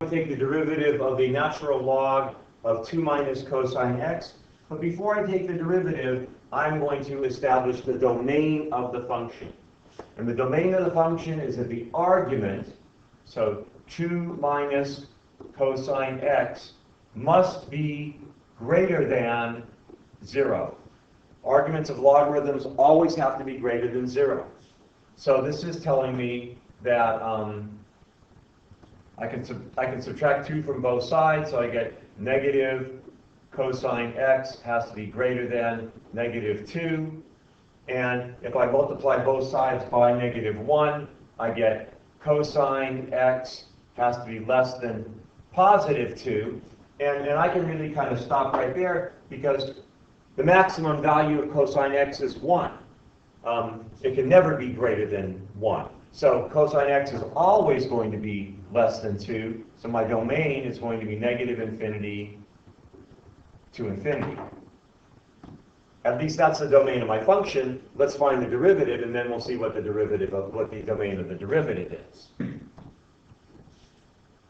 to take the derivative of the natural log of 2 minus cosine x. But before I take the derivative, I'm going to establish the domain of the function. And the domain of the function is that the argument, so 2 minus cosine x, must be greater than 0. Arguments of logarithms always have to be greater than 0. So this is telling me that I can subtract 2 from both sides, so I get negative cosine x has to be greater than negative 2. And if I multiply both sides by negative 1, I get cosine x has to be less than positive 2. And I can really kind of stop right there because the maximum value of cosine x is 1. It can never be greater than 1. So cosine x is always going to be less than 2. So my domain is going to be negative infinity to infinity. At least that's the domain of my function. Let's find the derivative, and then we'll see what the domain of the derivative is.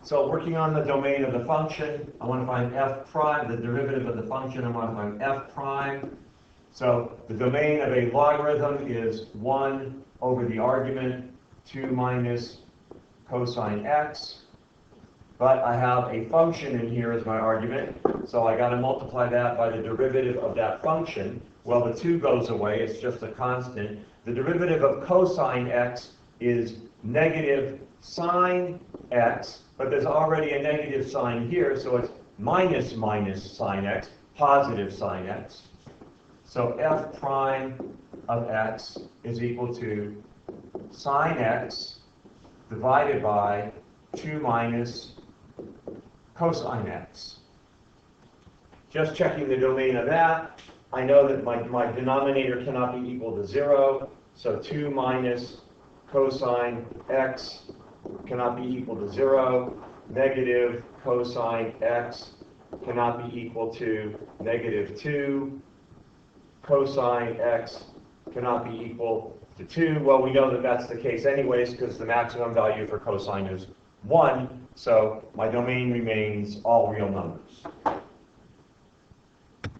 So working on the domain of the function, I want to find f prime, the derivative of the function. I want to find f prime. So the domain of a logarithm is 1 over the argument 2 minus cosine x. But I have a function in here as my argument, so I got to multiply that by the derivative of that function. Well, the 2 goes away, it's just a constant. The derivative of cosine x is negative sine x, but there's already a negative sign here, so it's minus sine x, positive sine x. So f prime of x is equal to sine x divided by 2 minus cosine x. Just checking the domain of that, I know that my denominator cannot be equal to 0, so 2 minus cosine x cannot be equal to 0. Negative cosine x cannot be equal to negative 2. Cosine x cannot be equal to 2. Well, we know that that's the case anyways because the maximum value for cosine is 1. So my domain remains all real numbers.